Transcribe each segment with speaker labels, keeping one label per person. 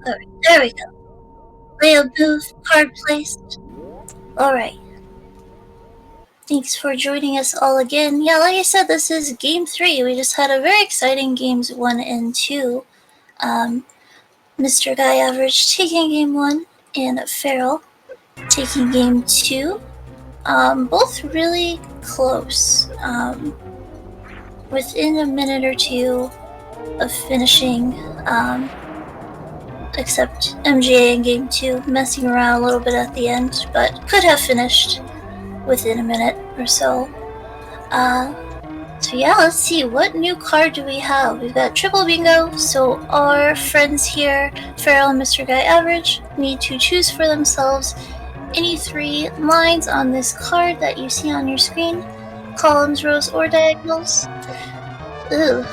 Speaker 1: Alright, there we go. Layout booth, card placed. Alright. Thanks for joining us all again. Yeah, like I said, this is Game 3. We just had a very exciting Games 1 and 2. MrGuyAverage taking Game 1, and Feral taking Game 2. Both really close. Within a minute or two of finishing, except MGA in Game 2 messing around a little bit at the end, but could have finished within a minute or so. So yeah, let's see, what new card do we have? We've got triple bingo, so our friends here, Feral and MrGuyAverage, need to choose for themselves any 3 lines on this card that you see on your screen, columns, rows, or diagonals. Ooh.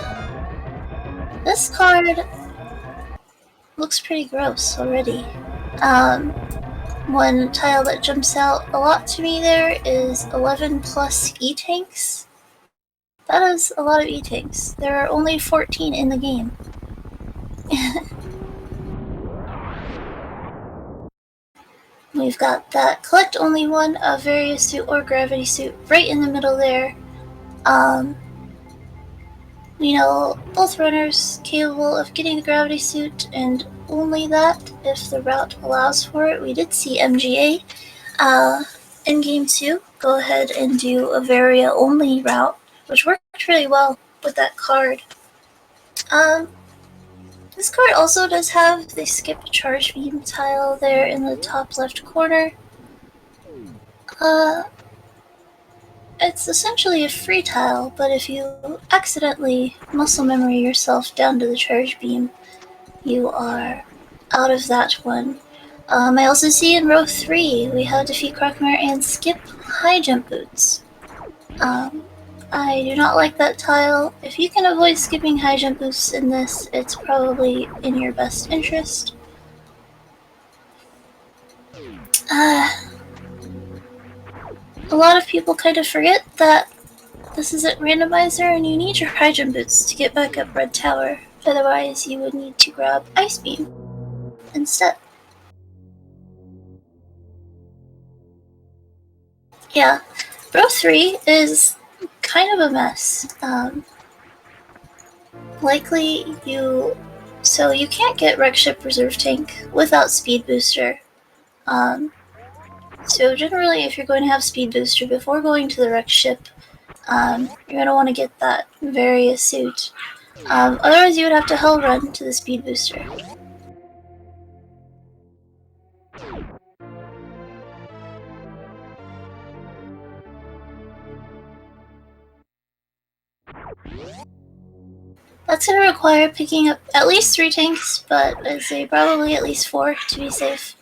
Speaker 1: This card looks pretty gross already. One tile that jumps out a lot to me there is 11 plus E-tanks. That is a lot of E-tanks. There are only 14 in the game. We've got that collect only one, a various suit or gravity suit right in the middle there. You know, both runners capable of getting the gravity suit, and only that if the route allows for it. We did see MGA in Game 2 go ahead and do a Varia only route, which worked really well with that card. This card also does have the skip charge beam tile there in the top left corner. It's essentially a free tile, but if you accidentally muscle memory yourself down to the charge beam, you are out of that one. I also see in row 3 we have defeat Crockmare and skip high jump boots. I do not like that tile. If you can avoid skipping high jump boosts in this, it's probably in your best interest. A lot of people kind of forget that this isn't randomizer and you need your high jump boots to get back up Red Tower. Otherwise, you would need to grab Ice Beam instead. Yeah, row 3 is kind of a mess. Likely so you can't get Wreck Ship Reserve Tank without Speed Booster. So generally, if you're going to have Speed Booster before going to the Wreck Ship, you're going to want to get that Varia suit. Otherwise, you would have to Hell Run to the Speed Booster. That's going to require picking up at least 3 tanks, but I'd say probably at least 4 to be safe.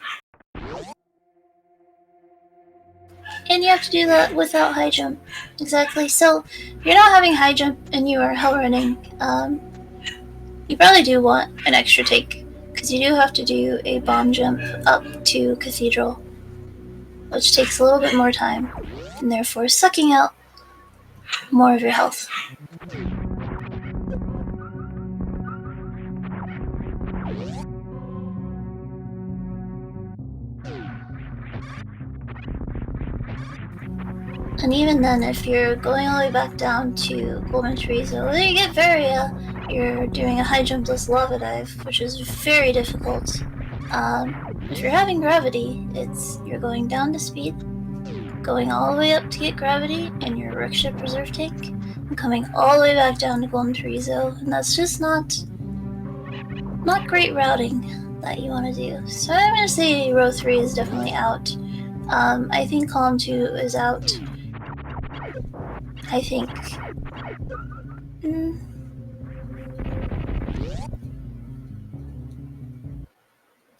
Speaker 1: And you have to do that without high jump. Exactly. So, if you're not having high jump and you are hell running, you probably do want an extra take, because you do have to do a bomb jump up to Cathedral, which takes a little bit more time, and therefore sucking out more of your health. And even then, if you're going all the way back down to Golden Chorizo, when you get Varia, you're doing a high jumpless lava dive, which is very difficult. If you're having gravity, you're going down to speed, going all the way up to get gravity and your Wreck Ship Reserve Tank, and coming all the way back down to Golden Chorizo, and that's just not great routing that you want to do. So I'm going to say row 3 is definitely out. I think column 2 is out. I think.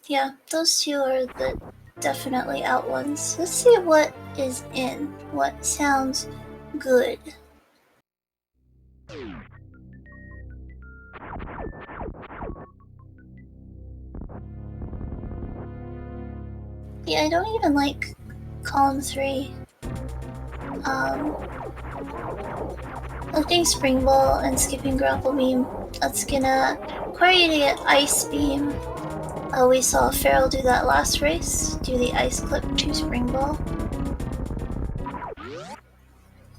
Speaker 1: Yeah, those 2 are the definitely out ones. Let's see what is in. What sounds good. Yeah, I don't even like column 3. Lifting Spring Ball and skipping Grapple Beam, that's gonna require you to get Ice Beam. We saw Farrell do that last race, do the ice clip to spring ball. A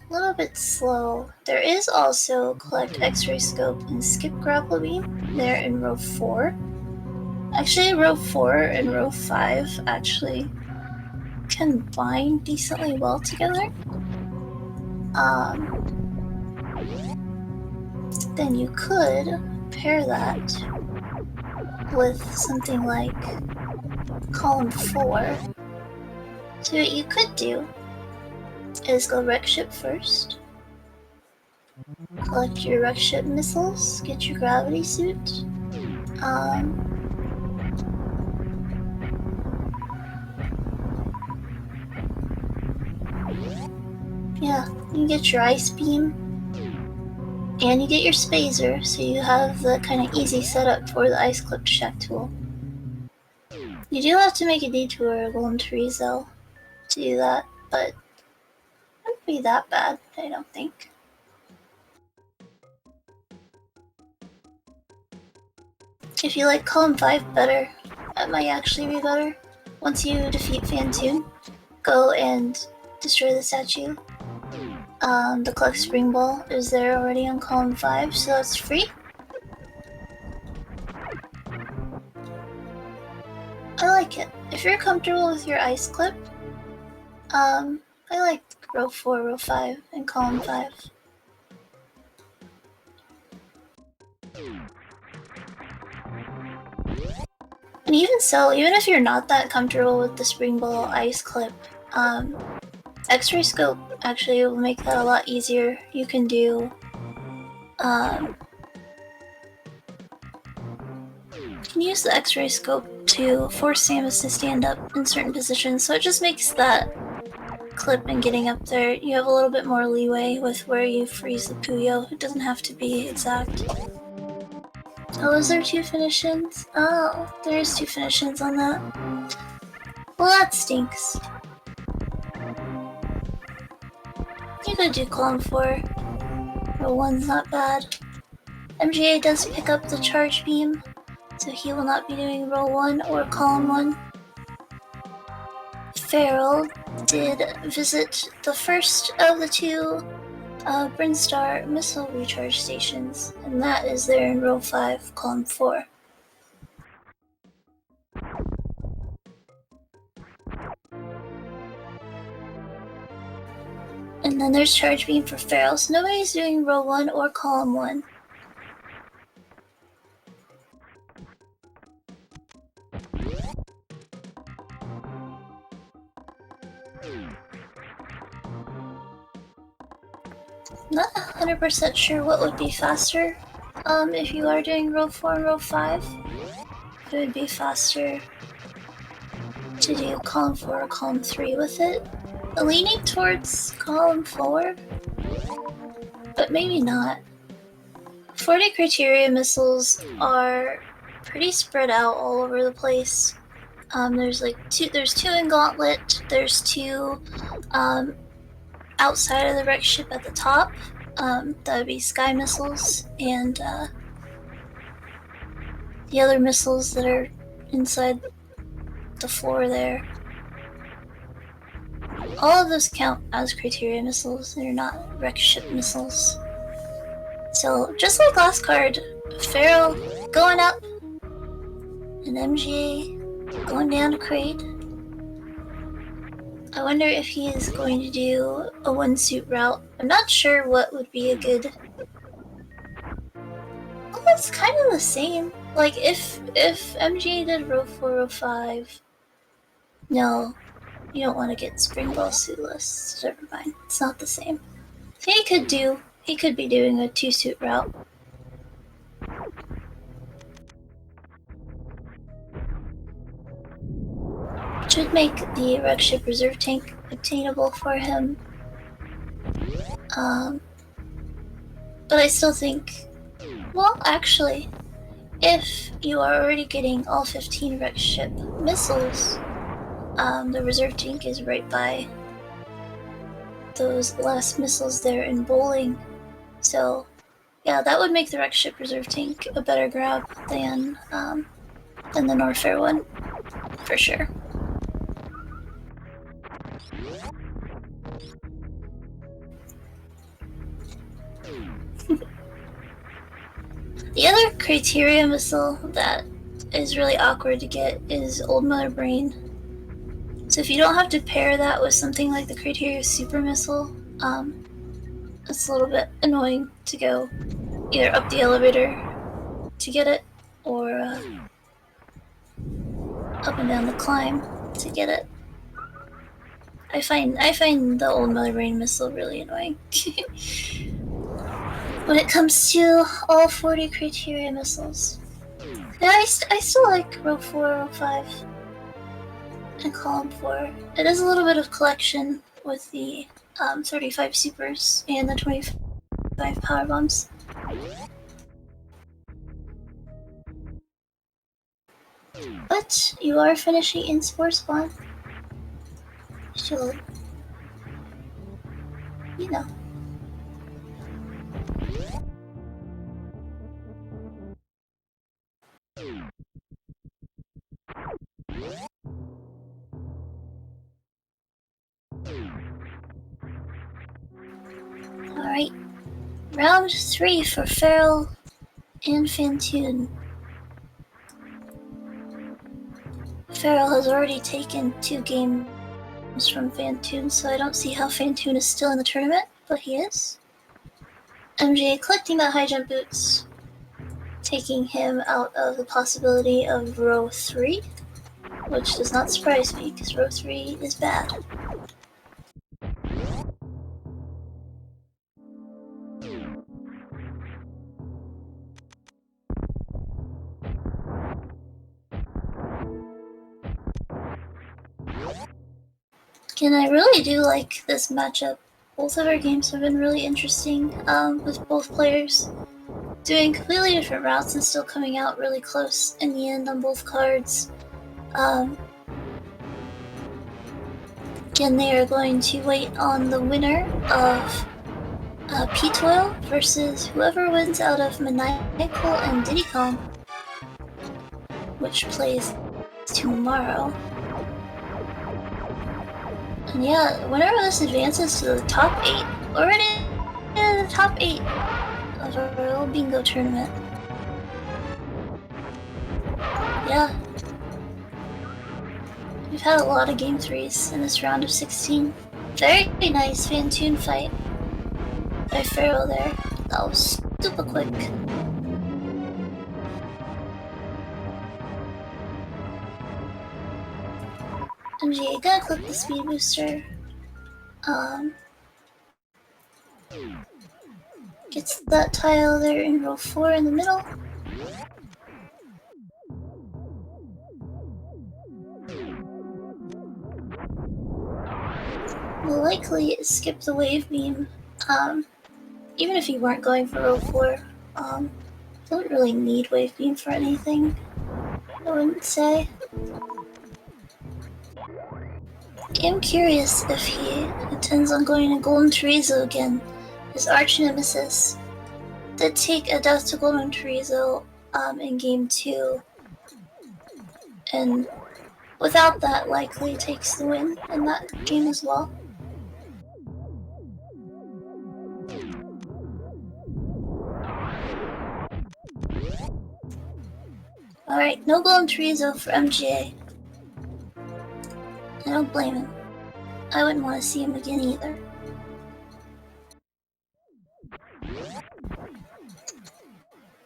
Speaker 1: little bit slow. There is also collect X-ray scope and skip grapple beam there in row 4. Actually, row 4 and row 5 actually combine decently well together. Then you could pair that with something like column 4. So what you could do is go wreck ship first, collect your wreck ship missiles, get your gravity suit, yeah, you get your ice beam, and you get your spazer, so you have the kind of easy setup for the ice clip check tool. You do have to make a detour Golem Chorizo to do that, but it wouldn't be that bad, I don't think. If you like column 5 better, that might actually be better. Once you defeat Fantoon, go and destroy the statue. The collect spring ball is there already on column 5, so that's free. I like it. If you're comfortable with your ice clip, I like row 4, row 5, and column 5. And even so, even if you're not that comfortable with the spring ball ice clip, X-ray scope actually will make that a lot easier. You can do, you can use the X-ray scope to force Samus to stand up in certain positions, so it just makes that clip and getting up there, you have a little bit more leeway with where you freeze the Puyo. It doesn't have to be exact. Oh, is there 2 finish-ins? Oh, there's 2 finish-ins on that. Well, that stinks. You could do column 4. Row 1's not bad. MGA does pick up the charge beam, so he will not be doing row 1 or column 1. Farrell did visit the first of the 2 Brinstar missile recharge stations, and that is there in row 5, column 4. And then there's charge beam for Farrell, so nobody's doing row 1 or column 1. Not 100% sure what would be faster if you are doing row 4 and row 5. It would be faster to do column 4 or column 3 with it. Leaning towards column 4, but maybe not. 40 criteria missiles are pretty spread out all over the place. There's like 2. There's 2 in Gauntlet. There's 2 outside of the wreck ship at the top. That would be sky missiles, and the other missiles that are inside the floor there. All of those count as criteria missiles. They're not wreck ship missiles. So just like last card, Farrell going up, and MGA going down to Kraid. I wonder if he is going to do a one-suit route. I'm not sure what would be a good... Well, it's kind of the same. Like, if MGA did row 4, row 5... No, you don't want to get Spring Ball suitless. Never mind, it's not the same. He could be doing a 2-suit route. Which would make the wreck ship reserve tank obtainable for him. But I still think, well, actually, if you are already getting all 15 wreck ship missiles, the reserve tank is right by those last missiles there in bowling. So, yeah, that would make the wreck ship reserve tank a better grab than than the Norfair one, for sure. The other criteria missile that is really awkward to get is Old Mother Brain. So if you don't have to pair that with something like the criteria Super Missile, it's a little bit annoying to go either up the elevator to get it, or up and down the climb to get it. I find the Old Mother Brain missile really annoying. When it comes to all 40 criteria missiles. Yeah, I still like row 4, row 5, and column 4. It is a little bit of collection with the 35 supers and the 25 power bombs. But you are finishing in Spore Spawn. So, you know. Alright. Round 3 for Feral and Fantoon. Feral has already taken 2 games from Fantoon, so I don't see how Fantoon is still in the tournament, but he is. MJ collecting the high jump boots, taking him out of the possibility of row 3, which does not surprise me, because row 3 is bad. And I really do like this matchup. Both of our games have been really interesting, with both players doing completely different routes and still coming out really close in the end on both cards. Again, they are going to wait on the winner of P-Toil versus whoever wins out of Maniacal and Diddy Kong, which plays tomorrow. And yeah, whenever this advances to the top 8, already in the top 8 of our little bingo tournament. Yeah. We've had a lot of game 3s in this round of 16. Very nice Fantoon fight by Feral there. That was super quick. MGA gonna click the speed booster. Gets that tile there in row 4 in the middle. Will likely skip the wave beam. Even if you weren't going for row 4, don't really need wave beam for anything, I wouldn't say. I'm curious if he intends on going to Golden Chorizo again. His arch nemesis did take a death to Golden Chorizo in game 2, and without that likely takes the win in that game as well. Alright, no Golden Chorizo for MGA. I don't blame him. I wouldn't want to see him again either.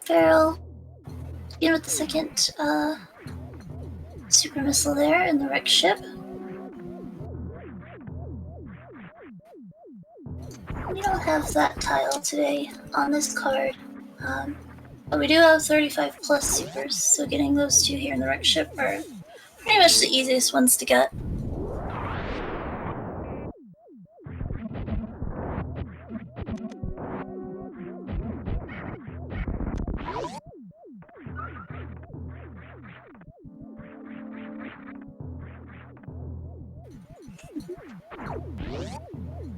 Speaker 1: Feral, again with the second super missile there in the wreck ship. We don't have that tile today on this card, but we do have 35 plus supers, so getting those 2 here in the wreck ship are pretty much the easiest ones to get.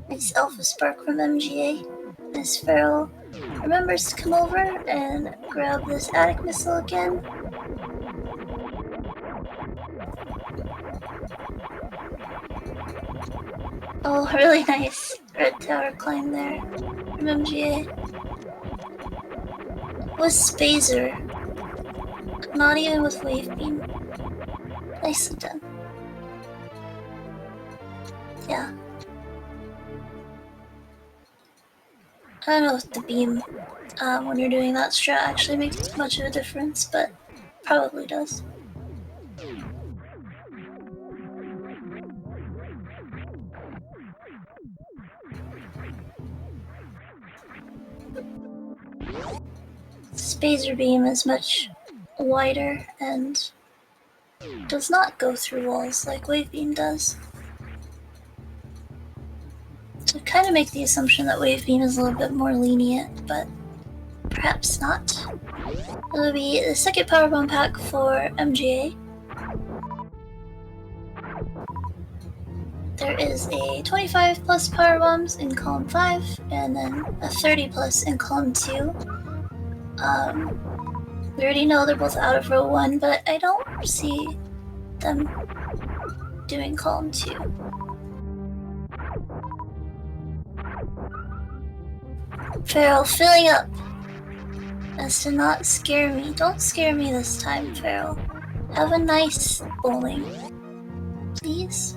Speaker 1: Nice Alpha Spark from MGA. As Feral remembers to come over and grab this attic missile again. Oh, really nice. Red tower climb there from MGA. With Spazer. Not even with Wave Beam. Nicely done. Yeah. I don't know if the beam, when you're doing that strat, actually makes much of a difference, but probably does. Spazer beam is much wider and does not go through walls like Wave Beam does. So I kind of make the assumption that Wave Beam is a little bit more lenient, but perhaps not. It'll be the second power bomb pack for MGA. There is a 25 plus power bombs in column 5, and then a 30 plus in column 2. We already know they're both out of row 1, but I don't see them doing column 2. Farrell filling up as to not scare me. Don't scare me this time, Farrell. Have a nice bowling, please.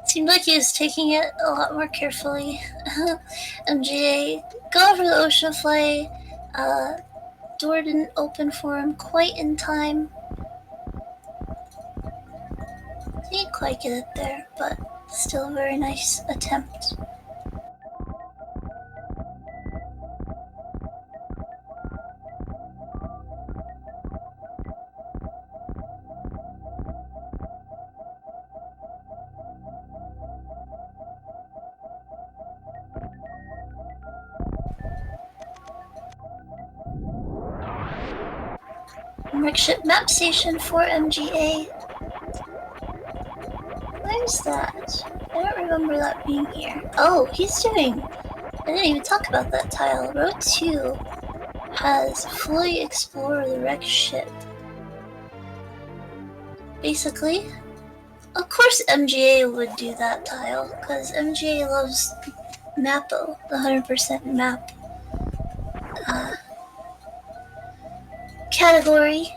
Speaker 1: Seemed like he was taking it a lot more carefully. MGA, going for the ocean fly. Door didn't open for him quite in time. Didn't quite get it there, but still a very nice attempt. Ship map station for MGA. Where's that? I don't remember that being here. Oh, he's doing... I didn't even talk about that tile. Row 2 has fully explore the wrecked ship. Basically, of course MGA would do that tile, because MGA loves Mappo, the 100% map category.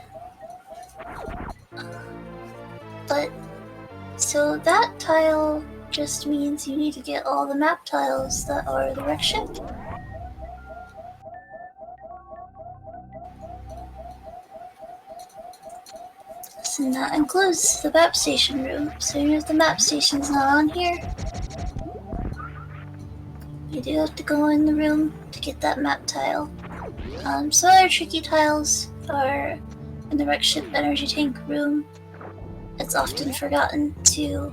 Speaker 1: But, so that tile just means you need to get all the map tiles that are the wreck ship. And that includes the map station room. So even if the map station's not on here, you do have to go in the room to get that map tile. Some other tricky tiles are in the wreck ship energy tank room. It's often forgotten to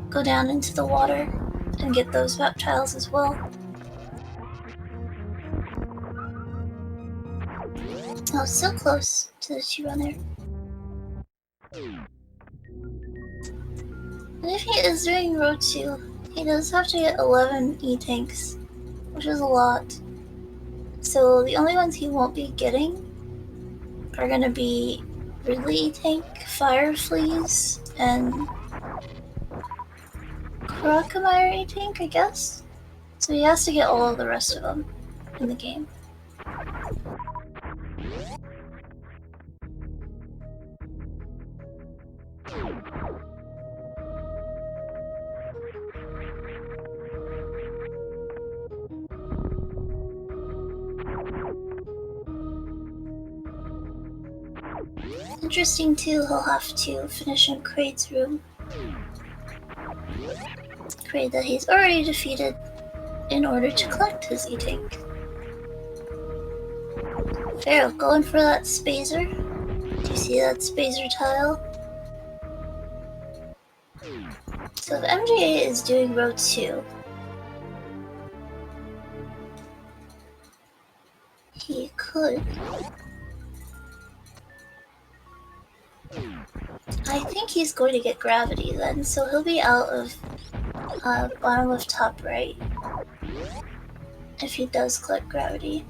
Speaker 1: go down into the water and get those map tiles as well. Oh, so close to the 2-runner. And if he is doing row 2, he does have to get 11 E-tanks, which is a lot. So the only ones he won't be getting are gonna be Ridley E-tank, Fire Fleas, and Crocomire E-tank, I guess? So he has to get all of the rest of them in the game. Interesting too, he'll have to finish in Kraid's room. Kraid that he's already defeated in order to collect his E-tank. Pharaoh going for that Spazer. Do you see that Spazer tile? So if MGA is doing row 2, he could... I think he's going to get gravity then, so he'll be out of bottom of top right. If he does collect gravity.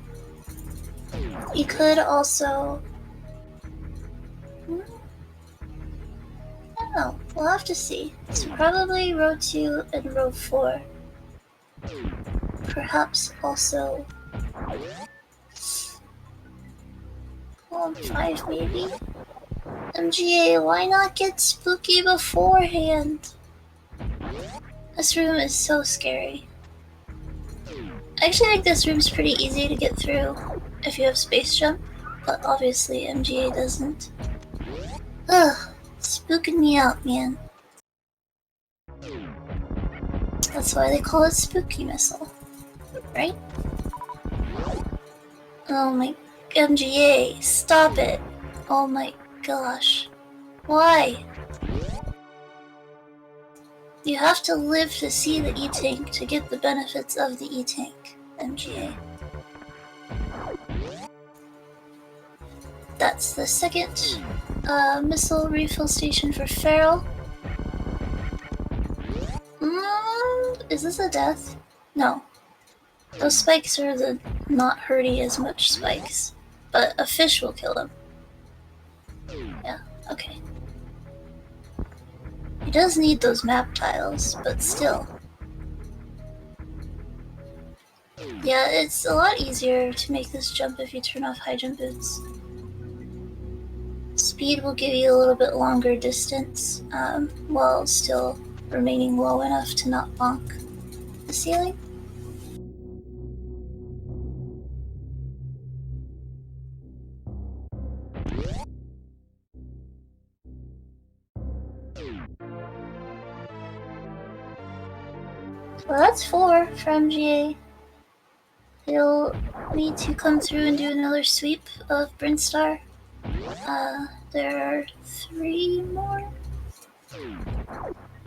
Speaker 1: He could also... I don't know, we'll have to see. So probably row 2 and row 4. Perhaps also... 5 maybe? MGA, why not get spooky beforehand? This room is so scary. I actually think this room's pretty easy to get through if you have space jump, but obviously MGA doesn't. Ugh, spooking me out, man. That's why they call it Spooky Missile, right? Oh my... MGA, stop it! Oh my gosh. Why? You have to live to see the E-Tank to get the benefits of the E-Tank, MGA. That's the second missile refill station for Feral. Is this a death? No. Those spikes are the not hurty as much spikes. But a fish will kill him. Yeah, okay. He does need those map tiles, but still. Yeah, it's a lot easier to make this jump if you turn off high jump boots. Speed will give you a little bit longer distance, while still remaining low enough to not bonk the ceiling. Well, that's 4 for MGA. He'll need to come through and do another sweep of Brinstar. There are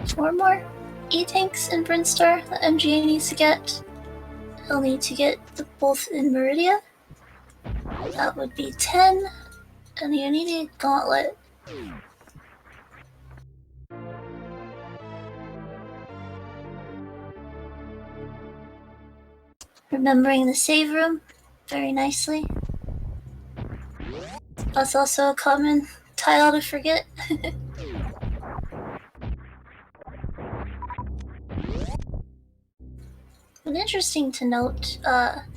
Speaker 1: 4 more E-Tanks in Brinstar that MGA needs to get. He'll need to get both in Meridia. That would be 10. And you need a Gauntlet. Remembering the save room very nicely. That's also a common tile to forget. But interesting to note,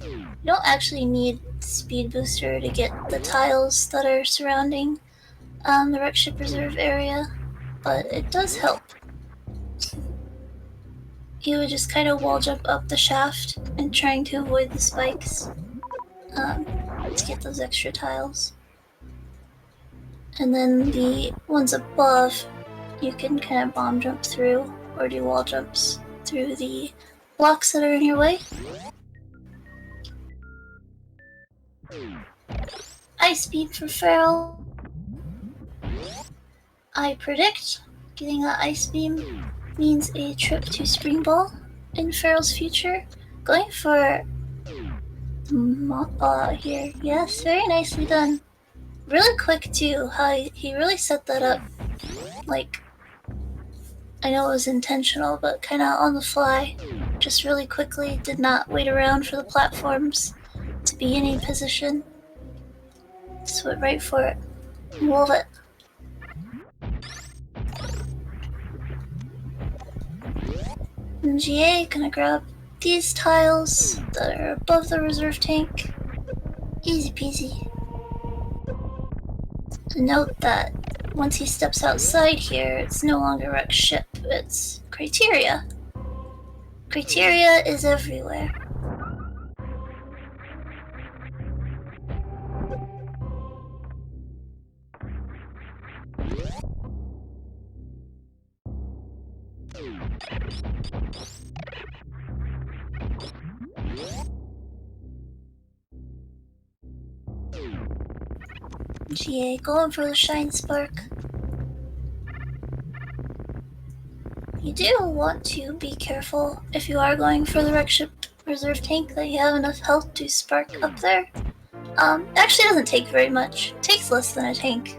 Speaker 1: you don't actually need Speed Booster to get the tiles that are surrounding the Wreck Ship Reserve area, but it does help. You would just kind of wall jump up the shaft and trying to avoid the spikes to get those extra tiles. And then the ones above, you can kind of bomb jump through or do wall jumps through the blocks that are in your way. Ice Beam for Feral. I predict getting that Ice Beam means a trip to Spring Ball in Feral's future. Going for here. Yes, very nicely done. Really quick too, how he really set that up. Like, I know it was intentional, but kind of on the fly. Just really quickly, did not wait around for the platforms to be in a position. Just went right for it. Love it. MGA gonna grab these tiles that are above the reserve tank. Easy peasy. Note that once he steps outside here, it's no longer Wreck Ship, it's Criteria. Criteria is everywhere. GA going for the Shine Spark. You do want to be careful if you are going for the Wreck Ship Reserve tank that you have enough health to spark up there. It actually doesn't take very much. It takes less than a tank.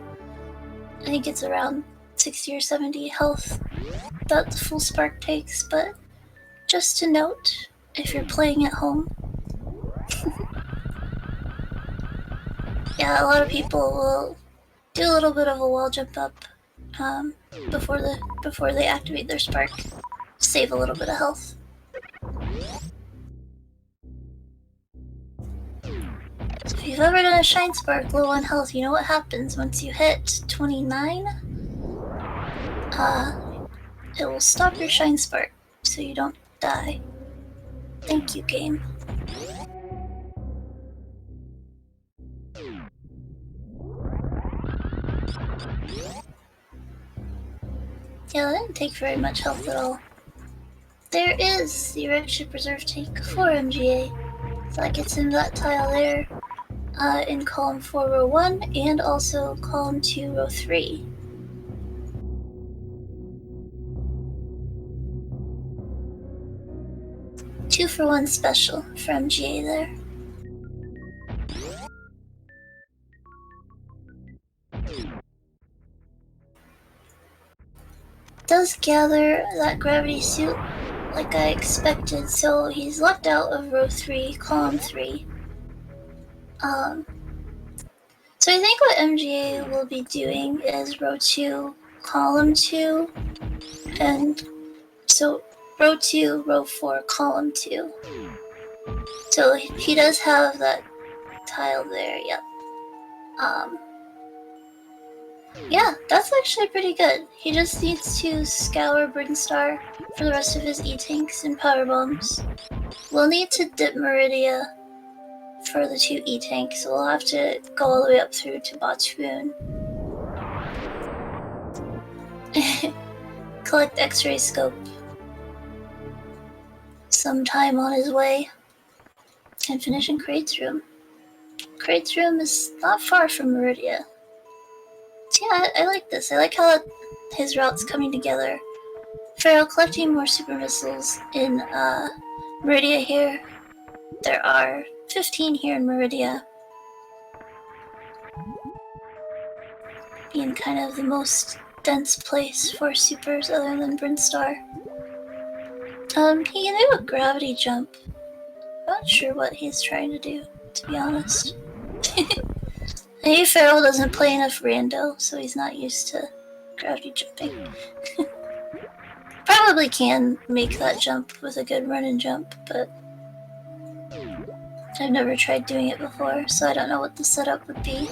Speaker 1: I think it's around 60 or 70 health that the full spark takes, but just to note if you're playing at home. Yeah, a lot of people will do a little bit of a wall jump up before they activate their spark. Save a little bit of health. So if you've ever done a shine spark low on health, you know what happens once you hit 29? It will stop your shine spark so you don't die. Thank you, game. Yeah, that didn't take very much health at all. There is the Wretched Preserve tank for MGA. So that gets him that tile there in column 4, row 1, and also column 2, row 3. Two for one special for MGA there. Does gather that gravity suit like I expected, so he's left out of row 3, column 3. So I think what MGA will be doing is row 2, column 2, and so row 2, row 4, column 2. So he does have that tile there, yep. Yeah, that's actually pretty good. He just needs to scour Brinstar for the rest of his E-tanks and power bombs. We'll need to dip Meridia for the 2 E-tanks, so we'll have to go all the way up through to Batoon. Collect X-ray scope. Some time on his way. And finish in Kraid's room. Kraid's room is not far from Meridia. Yeah, I like this. I like how his route's coming together. Pharaoh collecting more super missiles in Meridia here. There are 15 here in Meridia. Being kind of the most dense place for supers other than Brinstar. He can do a gravity jump. I'm not sure what he's trying to do, to be honest. Maybe Pharaoh doesn't play enough rando, so he's not used to gravity jumping. Probably can make that jump with a good run and jump, but I've never tried doing it before, so I don't know what the setup would be.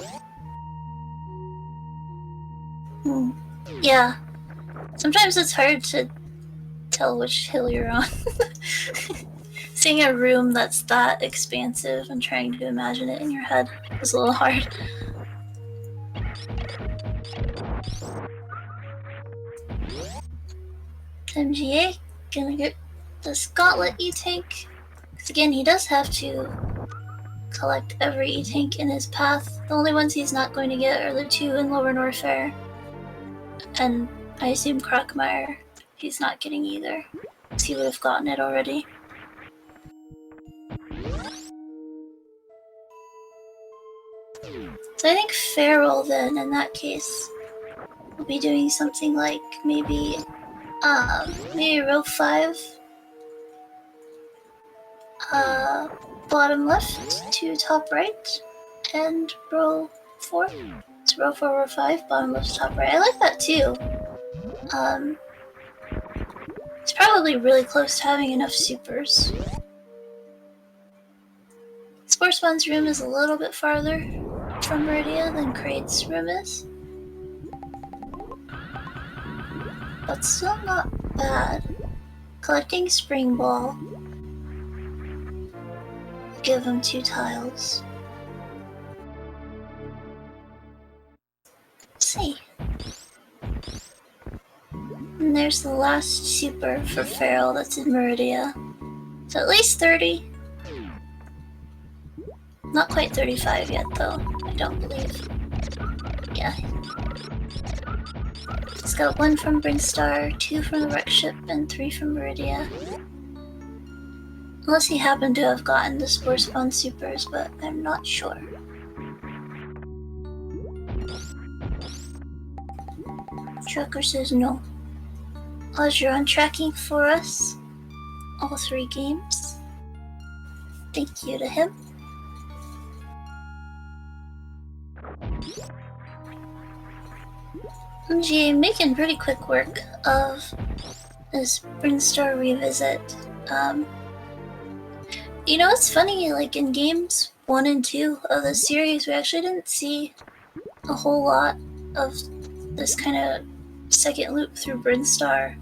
Speaker 1: Yeah. Sometimes it's hard to tell which hill you're on. Seeing a room that's that expansive and trying to imagine it in your head is a little hard. MGA gonna get this Gauntlet E-tank. Because again, he does have to collect every E-tank in his path. The only ones he's not going to get are the 2 in Lower Norfair. And I assume Crockmire he's not getting either. Because he would have gotten it already. So I think Feral then, in that case, will be doing something like maybe row 5, bottom left to top right, and row 4. So row 4, row 5, bottom left, top right. I like that too. It's probably really close to having enough supers. Sportsman's room is a little bit farther from Meridia than Kraid's room is. But still not bad. Collecting Spring Ball. Give him 2 tiles. Let's see. And there's the last super for Feral that's in Meridia. So at least 30. Not quite 35 yet, though. I don't believe. Yeah. It's got 1 from Brinstar, 2 from the wreck ship, and 3 from Meridia. Unless he happened to have gotten the Spore Spawn supers, but I'm not sure. Trucker says no. Ogeron tracking for us. all 3 games. Thank you to him. MGA making pretty quick work of this Brinstar revisit. You know, it's funny, like in games 1 and 2 of the series, we actually didn't see a whole lot of this kind of second loop through Brinstar.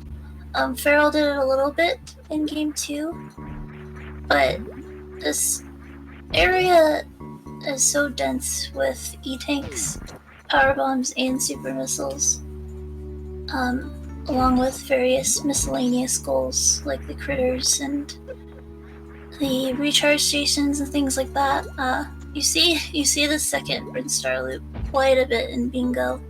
Speaker 1: Feral did it a little bit in game 2, but this area is so dense with E-tanks, power bombs, and super missiles, along with various miscellaneous goals like the critters and the recharge stations and things like that. You see the second Brinstar loop quite a bit in Bingo.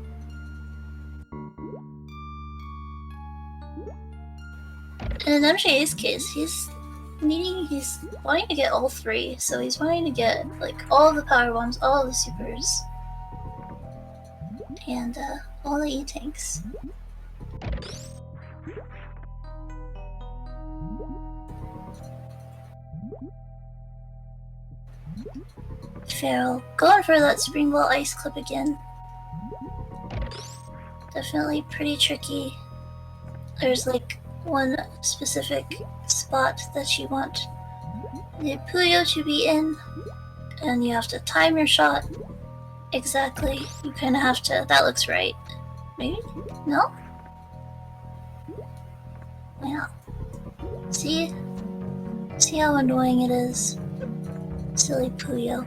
Speaker 1: And in MJA's case, he's wanting to get all 3, so he's wanting to get like all the power bombs, all the supers, and all the E-tanks. Feral going for that Spring Ball Ice Clip again. Definitely pretty tricky. There's like one specific spot that you want the Puyo to be in, and you have to time your shot exactly. You kind of have to. That looks right. Maybe? No? Yeah. See how annoying it is? Silly Puyo.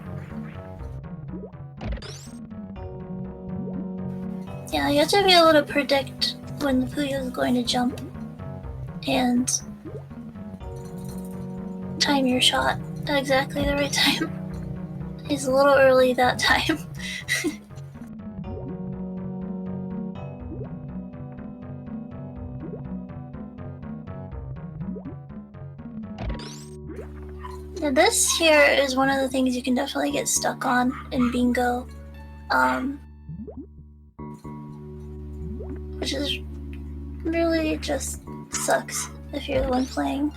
Speaker 1: Yeah, you have to be able to predict when the Puyo is going to jump and time your shot at exactly the right time. He's a little early that time. Now this here is one of the things you can definitely get stuck on in Bingo, which is really just sucks if you're the one playing,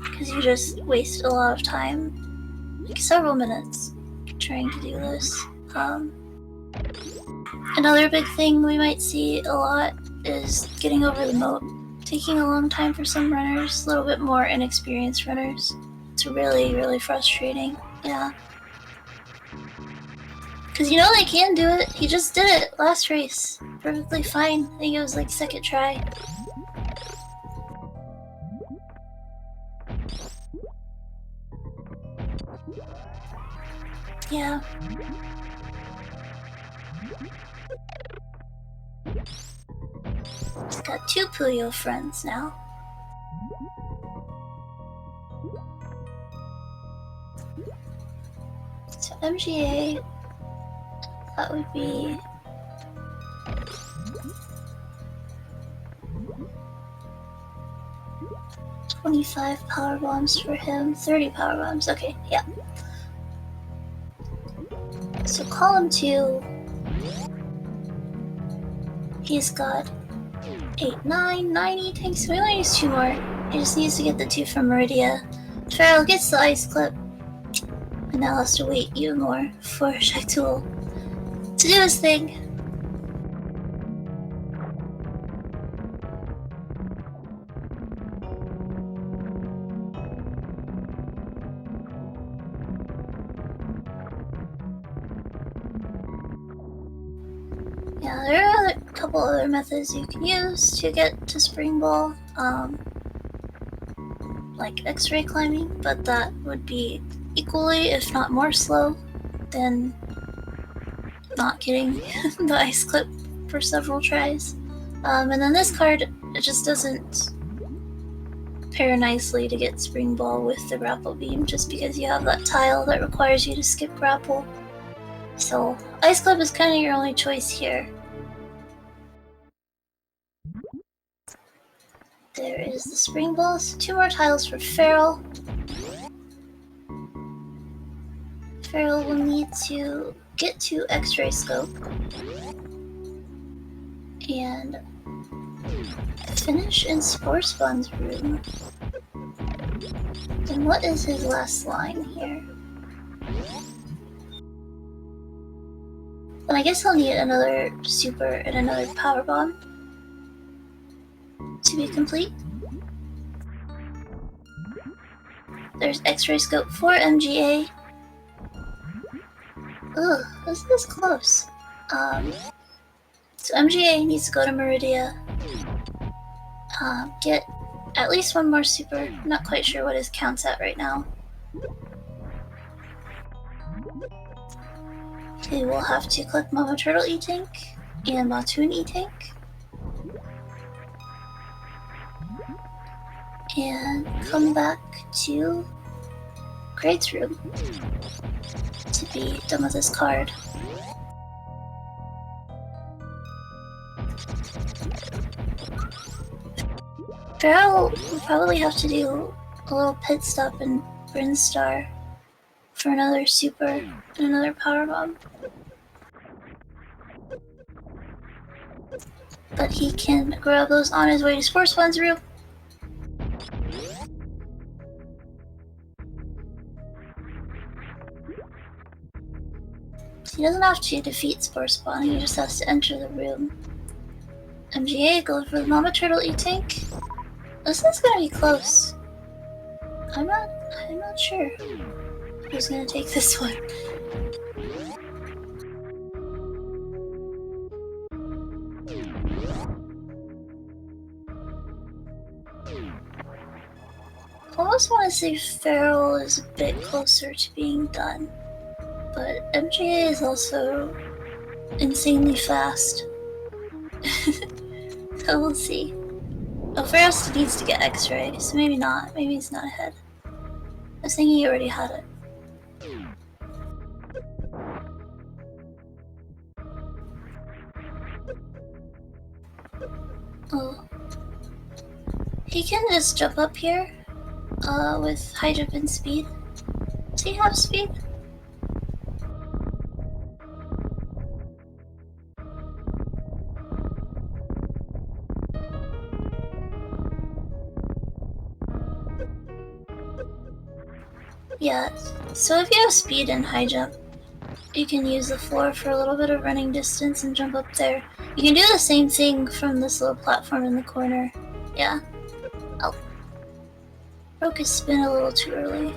Speaker 1: because you just waste a lot of time, like several minutes, trying to do this. Another big thing we might see a lot is getting over the moat. Taking a long time for some runners, a little bit more inexperienced runners. It's really, really frustrating, yeah. Because you know they can do it. He just did it last race. Perfectly fine. I think it was like second try. Yeah. He's got 2 Puyo friends now. So MGA, that would be 25 power bombs for him, 30 power bombs. Okay, yeah. So column 2, he's got 8, 9, 9 E-tanks. We only needs 2 more. He just needs to get the 2 from Meridia. Feral gets the ice clip, and now has to wait even more for Shaktul to do his thing. Yeah, there are a couple other methods you can use to get to Spring Ball, like X-ray climbing, but that would be equally, if not more slow, than not getting the ice clip for several tries. And then this card, it just doesn't pair nicely to get Spring Ball with the grapple beam, just because you have that tile that requires you to skip grapple. So ice clip is kind of your only choice here. There is the Spring Balls. 2 more tiles for Feral. Feral will need to get to X-ray scope. And Finish in Sports Fun's room. And what is his last line here? And I guess he'll need another super and another power bomb to be complete. There's X-ray scope for MGA. Ugh, this is close. So MGA needs to go to Meridia. Get at least one more super. Not quite sure what his count's at right now. Okay, we'll have to collect Mama Turtle E-Tank and Matoon E-Tank. And come back to Grade's room to be done with this card. Farrell will probably have to do a little pit stop in Brinstar for another super and another power bomb. But he can grab those on his way to Sports Fun's room. He doesn't have to defeat Sports Fun, he just has to enter the room. MGA, go for the Mama Turtle E-Tank. This is gonna be close. I'm not sure who's gonna take this one. I almost want to say Farrell is a bit closer to being done, but MGA is also insanely fast. So we'll see. Oh, Farrell still needs to get X-ray, so maybe not. Maybe he's not ahead. I was thinking he already had it. Oh. He can just jump up here, with high jump and speed. Does he have speed? Yeah, so if you have speed and high jump, you can use the floor for a little bit of running distance and jump up there. You can do the same thing from this little platform in the corner. Yeah. Oh. Broke his spin a little too early.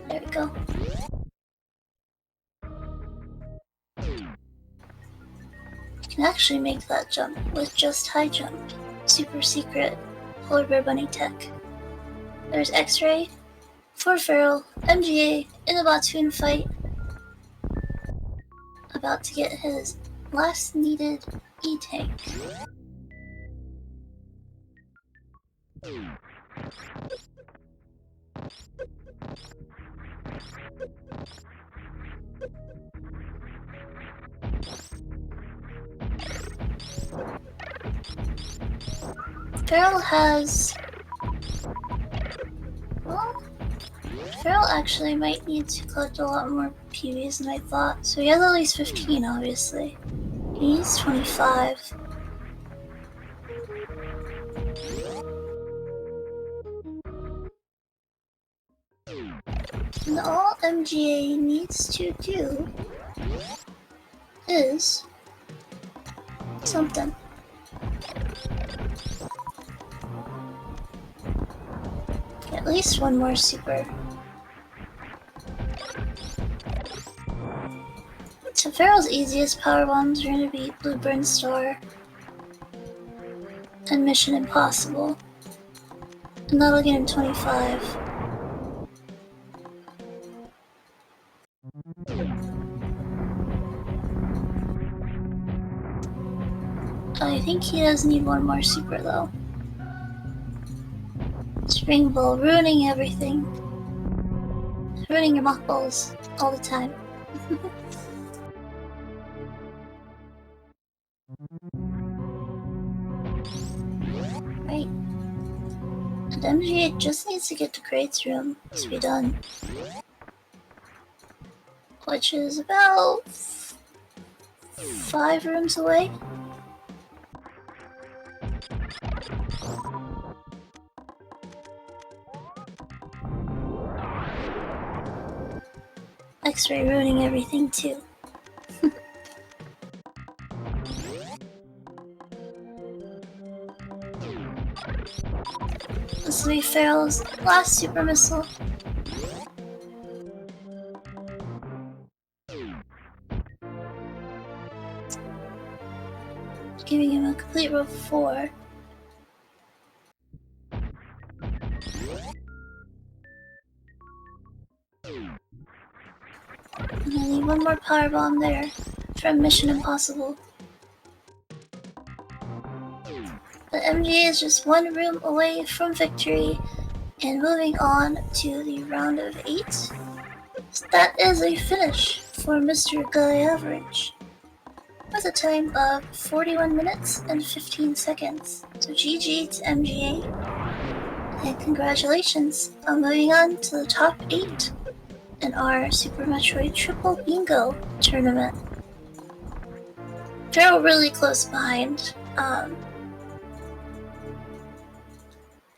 Speaker 1: There we go. You can actually make that jump with just high jump. Super secret Polar Bear Bunny tech. There's X-Ray for Farrell, MGA in the Batoon fight. About to get his last needed E-Tank. Farrell has... Well, Farrell actually might need to collect a lot more PBs than I thought. So he has at least 15, obviously. He needs 25. And all MGA needs to do is something. At least one more super. So Farrell's easiest power bombs are going to be Blue Brinstar and Mission Impossible. And that'll get him 25. I think he does need one more super though. Spring Ball ruining everything. Ruining your mockballs all the time. Right. And MGA just needs to get to Crate's room to be done. Which is about 5 rooms away. X-ray ruining everything too. This will be Farrell's last super missile. Giving him a complete row 4. And I need one more power bomb there from Mission Impossible. The MG is just one room away from victory and moving on to the round of 8. So that is a finish for MrGuyAverage with a time of 41 minutes and 15 seconds. So GG to MGA and congratulations on moving on to the top 8 in our Super Metroid Triple Bingo tournament. They're really close behind.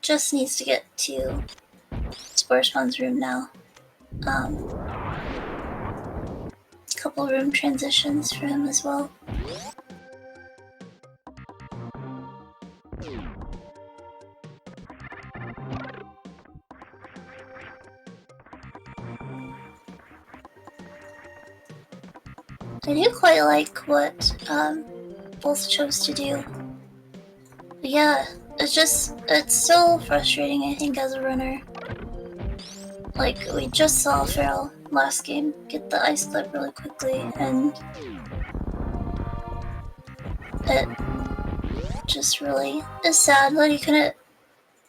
Speaker 1: Just needs to get to Sportsman's room now. Couple room transitions for him as well. I do quite like what both chose to do. But yeah, it's so frustrating, I think, as a runner. Like, we just saw Farrell last game get the ice clip really quickly, and it just really is sad that he couldn't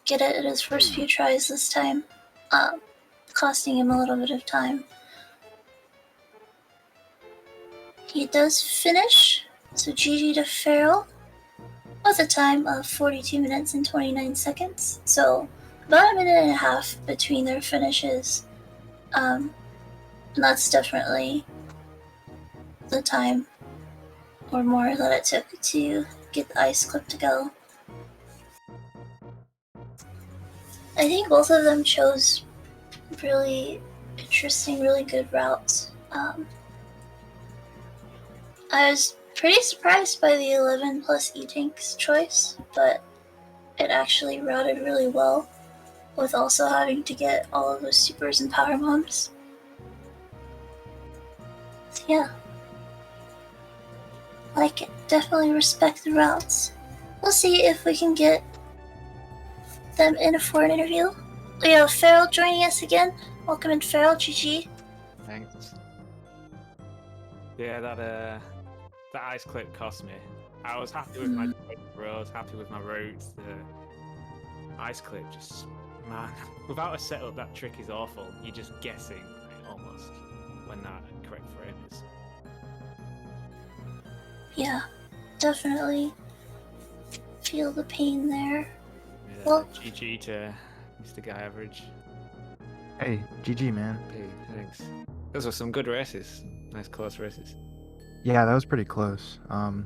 Speaker 1: get it at his first few tries this time, costing him a little bit of time. He does finish, so GG to Farrell, with a time of 42 minutes and 29 seconds, so about a minute and a half between their finishes. And that's definitely the time or more that it took to get the ice clip to go. I think both of them chose really interesting, really good routes. I was pretty surprised by the 11 plus E-Tank's choice, but it actually routed really well with also having to get all of those supers and power bombs. So yeah, like it. Definitely respect the routes. We'll see if we can get them in for an interview. We have Farrell joining us again. Welcome in, Farrell. GG.
Speaker 2: Thanks. Yeah, that ice clip cost me. I was happy with my rows, happy with my routes. The ice clip just, man, without a setup, that trick is awful. You're just guessing, like, almost, when that correct frame is.
Speaker 1: Yeah, definitely feel the pain there.
Speaker 2: Yeah,
Speaker 1: well,
Speaker 2: GG to MrGuyAverage.
Speaker 3: Hey, GG, man.
Speaker 2: Hey, thanks. Those were some good races. Nice close races.
Speaker 3: Yeah, that was pretty close.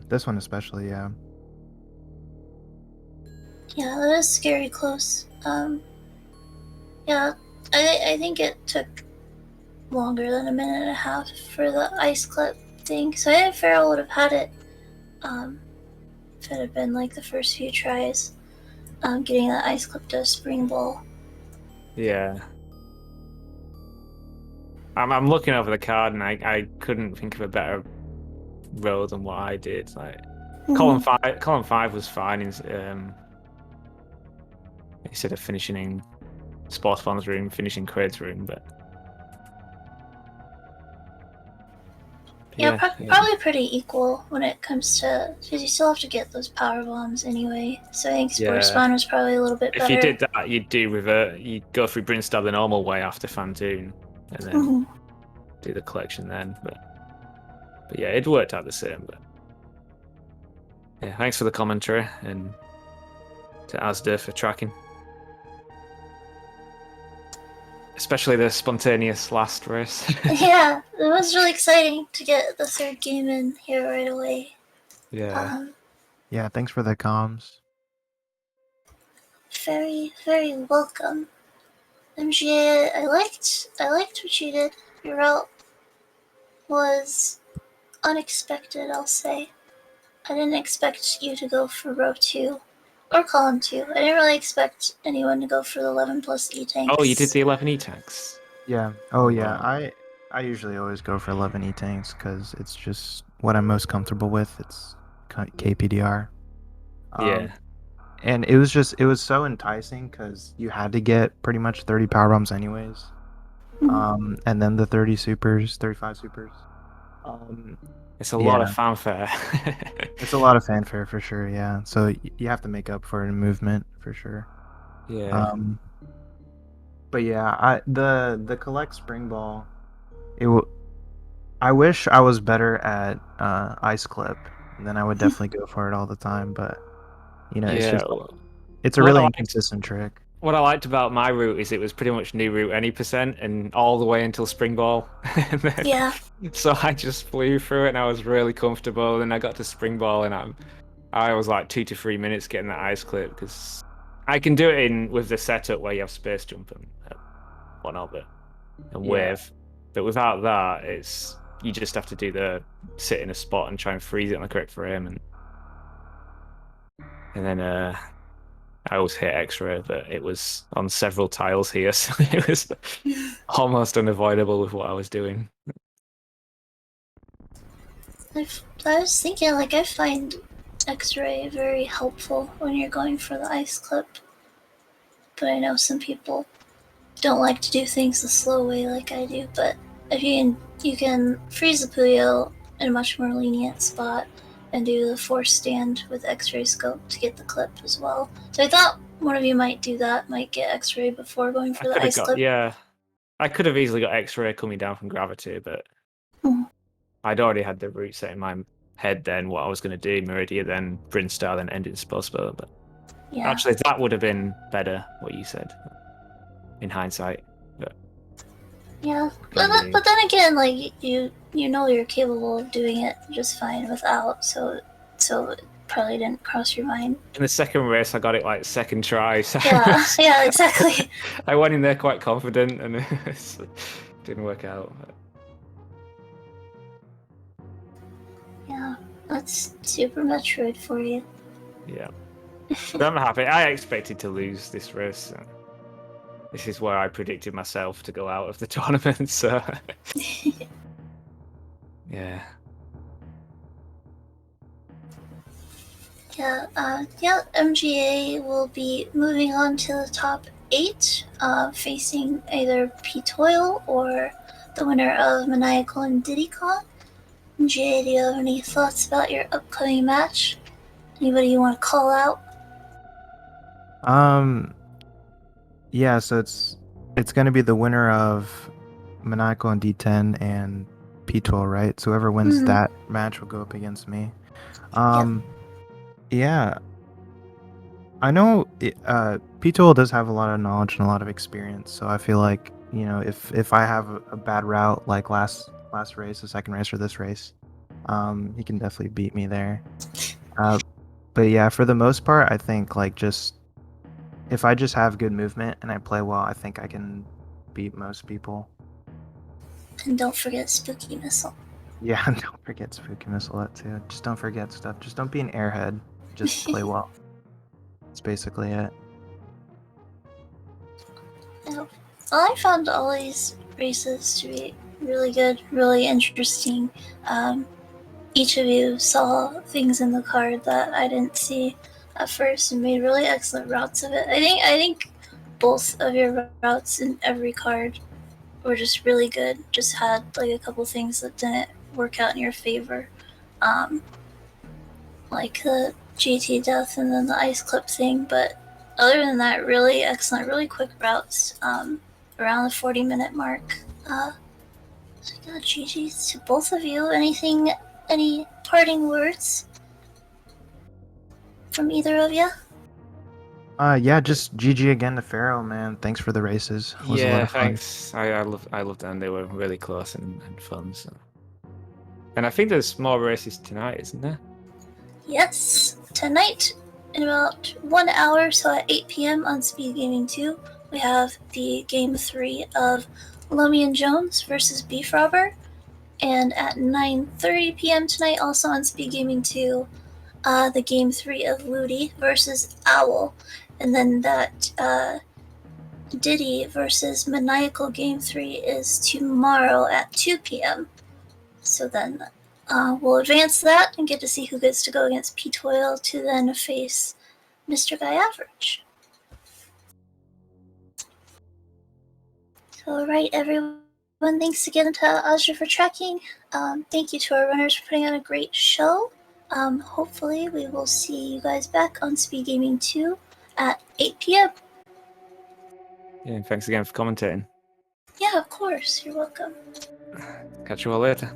Speaker 3: This one especially, yeah.
Speaker 1: Yeah, that is scary close. Yeah, I think it took longer than a minute and a half for the ice clip thing. So I think Farrell would have had it, if it had been like the first few tries, getting that ice clip to a spring ball.
Speaker 2: Yeah. I'm looking over the card and I couldn't think of a better row than what I did. Like column five was fine instead of finishing in Sports Farm's room, finishing Quaid's room, but
Speaker 1: yeah, probably pretty equal when it comes to, because you still have to get those power bombs anyway. So I think Sports Spawn was probably a little bit better.
Speaker 2: If you did that, you'd go through Brinstar the normal way after Fantoon, and then do the collection then. But yeah, it worked out the same. But yeah, thanks for the commentary and to Asda for tracking. Especially the spontaneous last race.
Speaker 1: Yeah, it was really exciting to get the third game in here right away.
Speaker 2: Yeah.
Speaker 3: Yeah, thanks for the comms.
Speaker 1: Very, very welcome. MGA, I liked what you did. Your route was unexpected, I'll say. I didn't expect you to go for row 2 or column 2. I didn't really expect anyone to go for the 11 plus E tanks.
Speaker 2: Oh, you did the 11 E-tanks?
Speaker 3: Yeah. Oh, yeah.
Speaker 2: Wow.
Speaker 3: I usually always go for 11 E tanks because it's just what I'm most comfortable with. It's KPDR.
Speaker 2: Yeah.
Speaker 3: And it was so enticing because you had to get pretty much 30 power bombs anyways. And then the 30 supers, 35 supers.
Speaker 2: It's a lot of
Speaker 3: Yeah,
Speaker 2: fanfare.
Speaker 3: it's a lot of fanfare for sure. Yeah, so you have to make up for it in movement for sure.
Speaker 2: Yeah.
Speaker 3: Um, but yeah, the collect spring ball. It w- I wish I was better at ice clip. Then I would definitely go for it all the time. But it's
Speaker 2: Yeah.
Speaker 3: just it's a
Speaker 2: What I
Speaker 3: really
Speaker 2: liked,
Speaker 3: inconsistent trick.
Speaker 2: what I liked about my route is it was pretty much new route any percent and all the way until spring ball. And then,
Speaker 1: Yeah.
Speaker 2: so I just flew through it and I was really comfortable. Then I got to spring ball and I was like 2 to 3 minutes getting that ice clip because I can do it in with the setup where you have space jump and whatnot, and
Speaker 3: Yeah,
Speaker 2: wave. But without that, it's you just have to do the sit in a spot and try and freeze it on the correct frame, and then I always hit X-ray, but it was on several tiles here, so it was almost unavoidable with what I was doing.
Speaker 1: I was thinking, like, I find X-ray very helpful when you're going for the ice clip, but I know some people don't like to do things the slow way like I do. But if you can freeze the Puyo in a much more lenient spot and do the force stand with X-ray scope to get the clip as well. So I thought one of you might do that, might get X-ray before going
Speaker 2: I
Speaker 1: for the
Speaker 2: could have
Speaker 1: ice
Speaker 2: got
Speaker 1: clip.
Speaker 2: yeah, I could have easily got X-ray coming down from gravity, but
Speaker 1: Hmm.
Speaker 2: I'd already had the route set in my head then what I was going to do, Meridia, then Brinstar, then ending Spellspell. But
Speaker 1: Yeah.
Speaker 2: actually, that would have been better, what you said, in hindsight. But
Speaker 1: Yeah,
Speaker 2: can
Speaker 1: but then again, like you know you're capable of doing it just fine without, so it probably didn't cross your mind.
Speaker 2: in the second race, I got it like second try. So
Speaker 1: Yeah, yeah, exactly.
Speaker 2: I went in there quite confident, and it didn't work out.
Speaker 1: Yeah, that's Super Metroid for you.
Speaker 2: Yeah, but I'm happy. I expected to lose this race. This is where I predicted myself to go out of the tournament. So yeah.
Speaker 1: Yeah, MGA will be moving on to the top 8, facing either P-Toil or the winner of Maniacal and Diddy Kong. MGA, do you have any thoughts about your upcoming match? Anybody you want to call out?
Speaker 3: Yeah, so it's gonna be the winner of Maniacal and D10 and P12, right? So whoever wins that match will go up against me.
Speaker 1: Yeah.
Speaker 3: Yeah, I know P12 does have a lot of knowledge and a lot of experience, so I feel like, if I have a bad route like last race, the second race or this race, he can definitely beat me there. But yeah, for the most part, I think like just if I just have good movement and I play well, I think I can beat most people.
Speaker 1: And don't forget Spooky Missile.
Speaker 3: Yeah, and don't forget Spooky Missile too. Just don't forget stuff. Just don't be an airhead. Just play well. That's basically it.
Speaker 1: Yeah. I found all these races to be really good, really interesting. Each of you saw things in the card that I didn't see at first and made really excellent routes of it. I think both of your routes in every card were just really good. Just had like a couple things that didn't work out in your favor. Um, like the GT death and then the ice clip thing, but other than that, really excellent, really quick routes around the 40-minute mark. So yeah, GG's to both of you. Any parting words from either of you?
Speaker 3: Yeah, just GG again to Pharaoh, man. Thanks for the races. It was a lot
Speaker 2: Yeah,
Speaker 3: of fun.
Speaker 2: thanks. I loved them. They were really close and fun. So. And I think there's more races tonight, isn't there?
Speaker 1: Yes, tonight in about 1 hour, so at 8 p.m. on SpeedGaming 2, we have the game 3 of Lummy and Jones versus Beef Robber. And at 9:30 p.m. tonight, also on SpeedGaming 2, the Game 3 of Ludi versus Owl. And then that Diddy versus Maniacal Game 3 is tomorrow at 2 p.m. So then we'll advance that and get to see who gets to go against P-Toil to then face MrGuyAverage. So, alright, everyone, thanks again to Aja for tracking. Thank you to our runners for putting on a great show. Hopefully, we will see you guys back on SpeedGaming 2 at 8 p.m.
Speaker 2: Yeah, and thanks again for commentating.
Speaker 1: Yeah, of course. You're welcome.
Speaker 2: Catch you all later.